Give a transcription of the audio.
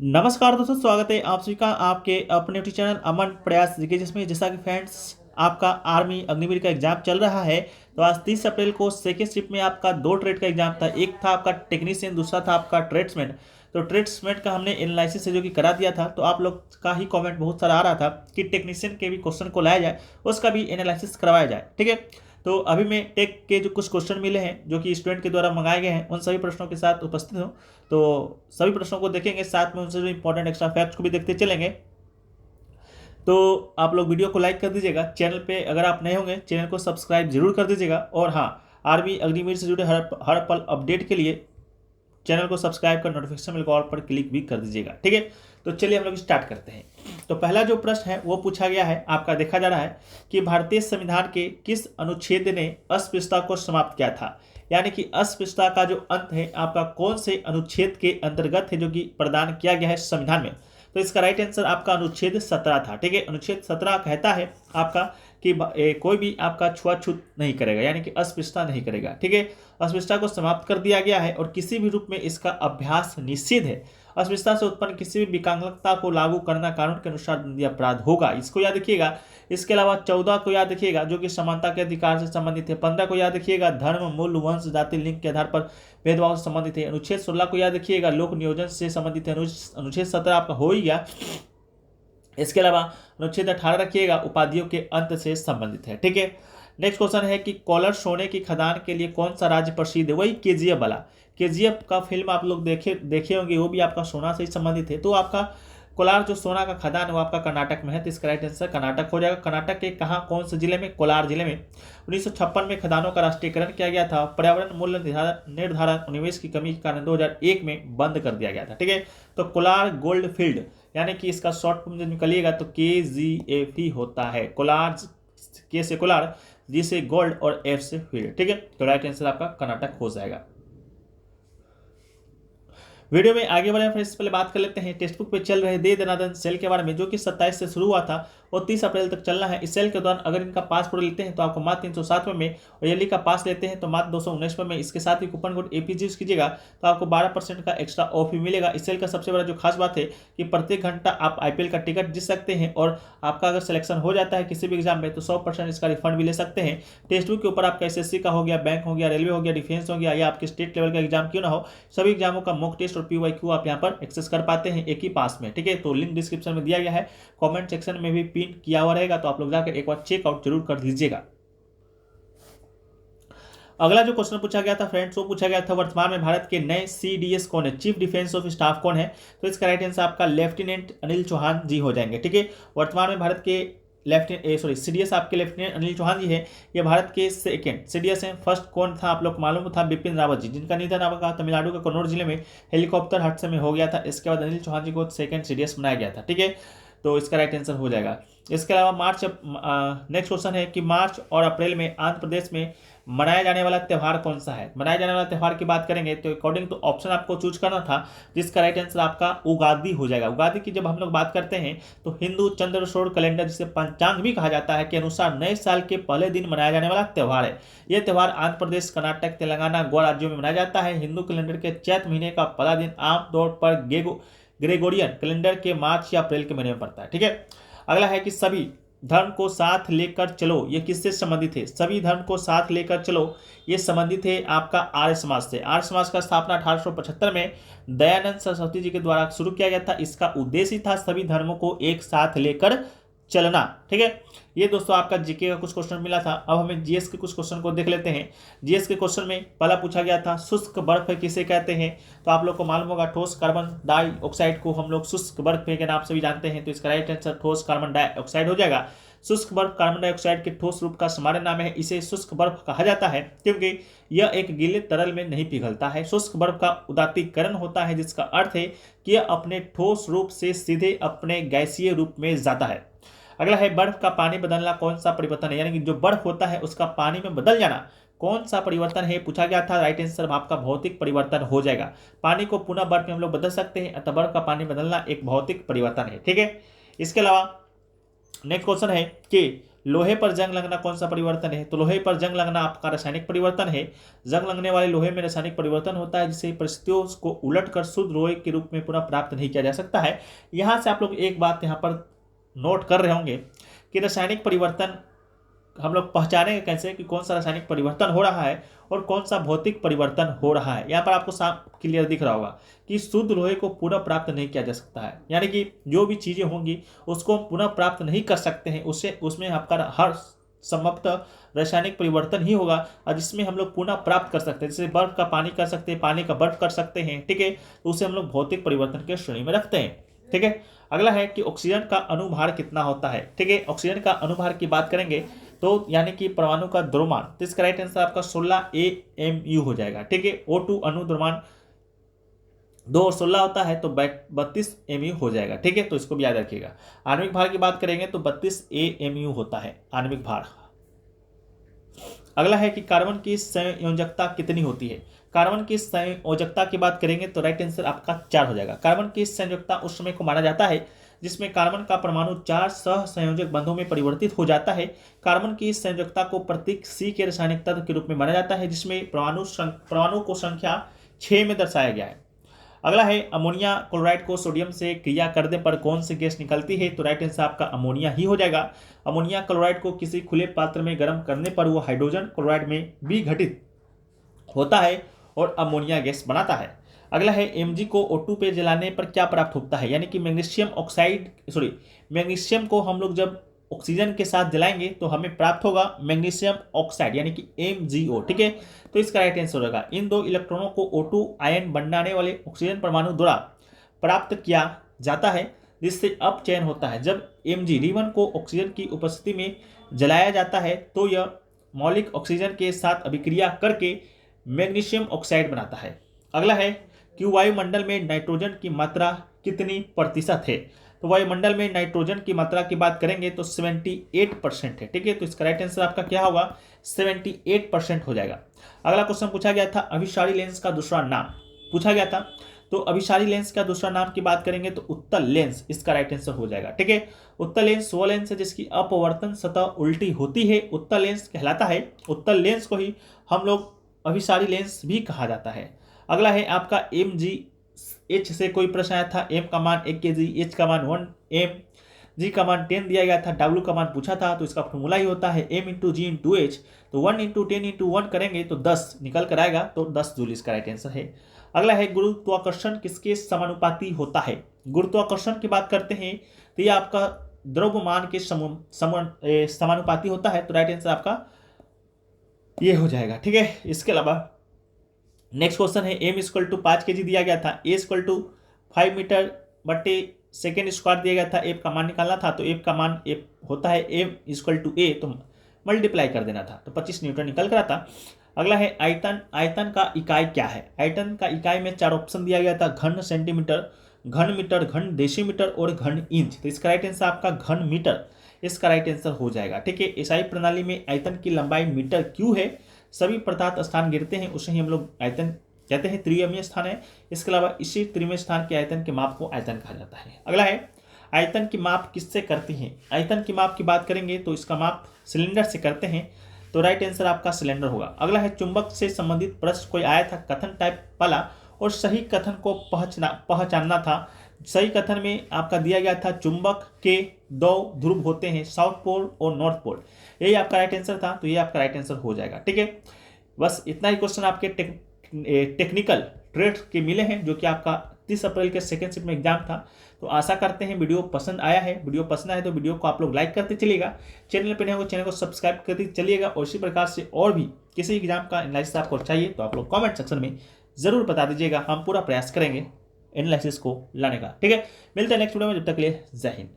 नमस्कार दोस्तों, स्वागत है आप सभी का आपके अपने यूट्यूब चैनल अमन प्रयास जीके, जिसमें जैसा कि फ्रेंड्स आपका आर्मी अग्निवीर का एग्जाम चल रहा है। तो आज 30 अप्रैल को सेकेंड शिफ्ट में आपका दो ट्रेड का एग्जाम था। एक था आपका टेक्नीशियन, दूसरा था आपका ट्रेड्समैन। तो ट्रेड्समैन का हमने एनालिसिस जो कि करा दिया था। तो आप लोग का ही कमेंट बहुत सारा आ रहा था कि टेक्नीशियन के भी क्वेश्चन को लाया जाए, उसका भी एनालिसिस करवाया जाए। ठीक है, तो अभी मैं टेक के जो कुछ क्वेश्चन मिले हैं जो कि स्टूडेंट के द्वारा मंगाए गए हैं, उन सभी प्रश्नों के साथ उपस्थित हूँ। तो सभी प्रश्नों को देखेंगे, साथ में उनसे जो इंपॉर्टेंट एक्स्ट्रा फैक्ट्स को भी देखते चलेंगे। तो आप लोग वीडियो को लाइक कर दीजिएगा। चैनल पे अगर आप नए होंगे चैनल को सब्सक्राइब जरूर कर दीजिएगा। और हाँ, आर्मी अग्निवीर से जुड़े हर पल अपडेट के लिए चैनल को सब्सक्राइब कर नोटिफिकेशन बेल ऑल पर क्लिक भी कर दीजिएगा। ठीक है, तो चलिए हम लोग स्टार्ट करते हैं। तो पहला जो प्रश्न है वो पूछा गया है, आपका देखा जा रहा है कि भारतीय संविधान के किस अनुच्छेद ने अस्पृश्यता को समाप्त किया था। यानी कि अस्पृश्यता का जो अंत है आपका कौन से अनुच्छेद के अंतर्गत है जो कि प्रदान किया गया है संविधान में। तो इसका राइट आंसर आपका अनुच्छेद 17 था। ठीक है, अनुच्छेद 17 कहता है आपका कि कोई भी आपका छुआछूत नहीं करेगा, यानी कि अस्पृश्यता नहीं करेगा। ठीक है, अस्पृश्यता को समाप्त कर दिया गया है और किसी भी रूप में इसका अभ्यास निषेध है। अस्पृश्यता से उत्पन्न किसी भी विकलांगता को लागू करना कानून के अनुसार दंडनीय अपराध होगा, इसको याद रखिएगा। इसके अलावा 14 को याद रखिएगा जो कि समानता के अधिकार से संबंधित है। 15 को याद रखिएगा धर्म, मूल, वंश, जाति, लिंग के आधार पर भेदभाव से संबंधित है। अनुच्छेद 16 को याद रखिएगा लोक नियोजन से संबंधित है। अनुच्छेद 17 आपका हो ही गया। इसके अलावा अनुच्छेद 18 रखिएगा उपाधियों के अंत से संबंधित है। ठीक है, नेक्स्ट क्वेश्चन है कि कोलार सोने की खदान के लिए कौन सा राज्य प्रसिद्ध है। वही केजीएफ वाला, केजीएफ का फिल्म आप लोग देखे होंगे, वो भी आपका सोना से ही संबंधित है। तो आपका कोलार जो सोना का खदान है वो आपका कर्नाटक में है, तो इसका राइट आंसर कर्नाटक हो जाएगा। कर्नाटक के कहाँ, कौन से जिले में? कोलार जिले में। 1956 में खदानों का राष्ट्रीयकरण किया गया था। पर्यावरण मूल्य निर्धारण निवेश की कमी के कारण 2001 में बंद कर दिया गया था। ठीक है, तो कोलार गोल्ड फील्ड, यानी कि इसका शॉर्ट फॉर्म जो निकलिएगा तो KGF ही होता है। कोलार, के से कोलार, जी से गोल्ड और F से फील्ड। ठीक है, तो राइट आंसर आपका कर्नाटक हो जाएगा। वीडियो में आगे बढ़े फ्रेंड्स, पहले बात कर लेते हैं टेक्स्ट बुक पे चल रहे दे दनादन सेल के बारे में, जो कि 27 से शुरू हुआ था और 30 अप्रैल तक चलना है। इस सेल के दौरान अगर इनका पास प्रो लेते हैं तो आपको मात्र 307 में और ईयरली का पास लेते हैं तो मात्र 219 में। इसके साथ ही कूपन कोड APG यूज कीजिएगा तो आपको 12% का एक्स्ट्रा ऑफ भी मिलेगा। इस सेल का सबसे बड़ा जो खास बात है कि प्रत्येक घंटा आप IPL का टिकट जीत सकते हैं और आपका अगर सिलेक्शन हो जाता है किसी भी एग्जाम में तो 100% इसका रिफंड भी ले सकते हैं। टेक्स्ट बुक के ऊपर आपका SSC का हो गया, बैंक हो गया, रेलवे हो गया, डिफेंस हो गया, या आपके स्टेट लेवल का एग्जाम क्यों ना हो, सभी एग्जामों का मॉक टेस्ट और PYQ आप यहाँ पर एक्सेस कर पाते हैं एक ही पास में। ठीक है, तो लिंक डिस्क्रिप्शन में दिया गया है, कमेंट सेक्शन में भी पिन किया हुआ रहेगा, तो आप लोग जाकर एक बार चेकआउट जरूर कर लीजिएगा। अगला जो क्वेश्चन पूछा गया था फ्रेंड्स, वो पूछा गया था वर्तमान में भारत के नए CDS कौन है, चीफ डिफेंस ऑफ स्टाफ कौन है। तो इसका राइट आंसर आपका लेफ्टिनेंट अनिल चौहान जी हो जाएंगे। ठीक है, वर्तमान में भारत के CDS आपके लेफ्टिनेंट अनिल चौहान जी है। ये भारत के सेकंड CDS हैं। फर्स्ट कौन था आप लोग मालूम था? बिपिन रावत जी, जिनका निधन आपका तमिलनाडु के कन्नौज जिले में हेलीकॉप्टर हादसे में हो गया था। इसके बाद अनिल चौहान जी को सेकंड CDS बनाया गया था। ठीक है, तो इसका राइट आंसर हो जाएगा। इसके अलावा नेक्स्ट क्वेश्चन है कि मार्च और अप्रैल में आंध्र प्रदेश में मनाया जाने वाला त्यौहार कौन सा है। मनाया जाने वाला त्यौहार की बात करेंगे तो अकॉर्डिंग टू ऑप्शन आपको चूज करना था, जिसका राइट आंसर आपका उगादी हो जाएगा। उगादी की जब हम लोग बात करते हैं तो हिंदू चंद्र सौर कैलेंडर, जिसे पंचांग भी कहा जाता है, के अनुसार नए साल के पहले दिन मनाया जाने वाला त्यौहार है। यह त्यौहार आंध्र प्रदेश, कर्नाटक, तेलंगाना, गोवा राज्यों में मनाया जाता है। हिंदू कैलेंडर के चैत महीने का पहला दिन आमतौर पर ग्रेगोरियन कैलेंडर के मार्च या अप्रैल के महीने में पड़ता है। ठीक है, अगला है कि सभी धर्म को साथ लेकर चलो, ये किससे संबंधित है? सभी धर्म को साथ लेकर चलो, ये संबंधित है आपका आर्य समाज से। आर्य समाज का स्थापना 1875 में दयानंद सरस्वती जी के द्वारा शुरू किया गया था। इसका उद्देश्य था सभी धर्मों को एक साथ लेकर चलना। ठीक है, ये दोस्तों आपका जीके का कुछ क्वेश्चन मिला था। अब हमें जीएस के कुछ क्वेश्चन को देख लेते हैं। जीएस के क्वेश्चन में पहला पूछा गया था शुष्क बर्फ किसे कहते हैं। तो आप लोग को मालूम होगा ठोस कार्बन डाइऑक्साइड को हम लोग शुष्क बर्फ के नाम से भी जानते हैं, तो इसका राइट आंसर ठोस कार्बन डाइऑक्साइड हो जाएगा। शुष्क बर्फ कार्बन डाइऑक्साइड के ठोस रूप का सामान्य नाम है। इसे शुष्क बर्फ कहा जाता है क्योंकि यह एक गीले तरल में नहीं पिघलता है। शुष्क बर्फ का उदात्तीकरण होता है, जिसका अर्थ है कि यह अपने ठोस रूप से सीधे अपने गैसीय रूप में जाता है। अगला है बर्फ का पानी बदलना कौन सा परिवर्तन है, यानी कि जो बर्फ होता है उसका पानी में बदल जाना कौन सा परिवर्तन है पूछा गया था। राइट आंसर आपका भौतिक परिवर्तन हो जाएगा। पानी को पुनः बर्फ में हम लोग बदल सकते हैं, अतः बर्फ का पानी बदलना एक भौतिक परिवर्तन है। ठीक है, इसके अलावा नेक्स्ट क्वेश्चन है कि लोहे पर जंग लगना कौन सा परिवर्तन है? तो लोहे पर जंग लगना आपका रासायनिक परिवर्तन है। जंग लगने वाले लोहे में रासायनिक परिवर्तन होता है जिससे परिस्थितियों को उलटकर शुद्ध लोहे के रूप में पुनः प्राप्त नहीं किया जा सकता है। यहाँ से आप लोग एक बात यहाँ पर नोट कर रहे होंगे कि रासायनिक परिवर्तन हम लोग पहचानेंगे कैसे कि कौन सा रासायनिक परिवर्तन हो रहा है और कौन सा भौतिक परिवर्तन हो रहा है। यहाँ पर आपको साफ क्लियर दिख रहा होगा कि शुद्ध लोहे को पुनः प्राप्त नहीं किया जा सकता है, यानी कि जो भी चीजें होंगी उसको हम पुनः प्राप्त नहीं कर सकते हैं, उससे उसमें आपका हर संभवतः रासायनिक परिवर्तन ही होगा और जिसमें हम लोग पुनः प्राप्त कर सकते हैं। जैसे बर्फ का पानी कर सकते हैं, पानी का बर्फ कर सकते हैं, ठीक है, तो उसे हम लोग भौतिक परिवर्तन के श्रेणी में रखते हैं। ठीक है, अगला है कि ऑक्सीजन का अनुभार कितना होता है। ठीक है, ऑक्सीजन का अनुभार की बात करेंगे तो यानी कि परमाणु का द्रव्यमान, तो इसका राइट आंसर आपका 16 AMU हो जाएगा। ठीक है, O2 अणु द्रव्यमान 2 और 16 होता है तो 32 AMU हो जाएगा। ठीक है, तो इसको भी याद रखिएगा। आणविक भार की बात करेंगे तो 32 AMU होता है आणविक भार। अगला है कि कार्बन की संयोजकता कितनी होती है। कार्बन की संयोजकता की बात करेंगे तो राइट आंसर आपका 4 हो जाएगा। कार्बन की संयोजकता उस समय को माना जाता है जिसमें कार्बन का परमाणु 4 सहसंयोजक बंधों में परिवर्तित हो जाता है। कार्बन की संयोजकता को प्रतीक C के रासायनिक तत्व के रूप में माना जाता है जिसमें परमाणु को संख्या 6 में दर्शाया गया है। अगला है अमोनिया क्लोराइड को सोडियम से क्रिया करने पर कौन सी गैस निकलती है। तो राइट आंसर आपका अमोनिया ही हो जाएगा। अमोनिया क्लोराइड को किसी खुले पात्र में गर्म करने पर वो हाइड्रोजन क्लोराइड में विघटित होता है और अमोनिया गैस बनाता है। अगला है Mg को O2 पे जलाने पर क्या प्राप्त होता है, यानी कि मैग्नीशियम को हम लोग जब ऑक्सीजन के साथ जलाएंगे तो हमें प्राप्त होगा मैग्नीशियम ऑक्साइड यानी कि MgO। ठीक है, तो इसका राइट आंसर होगा इन 2 इलेक्ट्रॉनों को O2 आयन बनाने वाले ऑक्सीजन परमाणु द्वारा प्राप्त किया जाता है जिससे अपचयन होता है। जब Mg को ऑक्सीजन की उपस्थिति में जलाया जाता है तो यह मौलिक ऑक्सीजन के साथ अभिक्रिया करके मैग्नीशियम ऑक्साइड बनाता है। अगला है कि वायुमंडल में नाइट्रोजन की मात्रा कितनी प्रतिशत है। तो वायुमंडल में नाइट्रोजन की मात्रा की बात करेंगे तो 78% है। ठीक है, तो इसका राइट आंसर आपका क्या होगा 78% हो जाएगा। अगला क्वेश्चन पूछा गया था अभिसारी लेंस का दूसरा नाम पूछा गया था। तो अभिसारी लेंस का दूसरा नाम की बात करेंगे तो उत्तल लेंस इसका राइट आंसर हो जाएगा। ठीक है, उत्तल लेंस वो लेंस है जिसकी अपवर्तन सतह उल्टी होती है, उत्तल लेंस कहलाता है। उत्तल लेंस को ही हम लोग अभिसारी लेंस भी कहा जाता है। अगला है आपका MgH से कोई प्रश्न आया था। M का मान 1 kg, H का मान 1 M, G का मान 10 दिया गया था, W का मान पूछा था, तो इसका फॉर्मूला ही होता है M × G × H। तो 1 × 10 × 1 करेंगे तो 10 निकल कर आएगा, तो 10 जूल इसका राइट आंसर है। अगला है गुरुत्वाकर्षण किसके समानुपाती होता है। गुरुत्वाकर्षण की बात करते हैं तो ये आपका द्रव्यमान के समानुपाती होता है, तो राइट आंसर आपका ये हो जाएगा। ठीक है, इसके अलावा नेक्स्ट क्वेश्चन है M = 5 kg दिया गया था, A = 5 मीटर बटे सेकेंड स्क्वायर दिया गया था, F का मान निकालना था, तो F का मान F होता है M = A, तो मल्टीप्लाई कर देना था, तो 25 न्यूटन निकल कर आता। अगला है आयतन, आयतन का इकाई क्या है। आयतन का इकाई में 4 ऑप्शन दिया गया था, घन सेंटीमीटर, घन मीटर, घन डेसीमीटर और घन इंच। तो इसका राइट आंसर आपका घन मीटर इसका राइट आंसर हो जाएगा। ठीक है, एसआई प्रणाली में आयतन की लंबाई मीटर क्यों है। सभी प्रताप स्थान गिरते हैं उसे ही हम लोग आयतन कहते हैं, त्रिविमीय स्थान है। इसके अलावा इसी त्रिविमीय स्थान के आयतन के माप को आयतन कहा जाता है। अगला है आयतन की माप किससे करती हैं। आयतन की माप की बात करेंगे तो इसका माप सिलेंडर से करते हैं, तो राइट आंसर आपका सिलेंडर होगा। अगला है चुंबक से संबंधित प्रश्न कोई आया था कथन टाइप वाला और सही कथन को पहचानना था। सही कथन में आपका दिया गया था चुंबक के 2 ध्रुव होते हैं, साउथ पोल और नॉर्थ पोल, यही आपका राइट आंसर था, तो ये आपका राइट आंसर हो जाएगा। ठीक है, बस इतना ही क्वेश्चन आपके टेक्निकल ट्रेड के मिले हैं जो कि आपका 30 अप्रैल के सेकेंड शिफ्ट में एग्जाम था। तो आशा करते हैं वीडियो पसंद आया है। वीडियो पसंद आया तो वीडियो को आप लोग लाइक करते चलिएगा, चैनल पर नए हो चैनल को सब्सक्राइब करते चलिएगा, और इसी प्रकार से और भी किसी एग्जाम का एनालिसिस आपको चाहिए तो आप लोग कॉमेंट सेक्शन में जरूर बता दीजिएगा, हम पूरा प्रयास करेंगे एनालिसिस को लाने का। ठीक है, मिलते हैं नेक्स्ट वीडियो में, जब तक के लिए जय हिंद।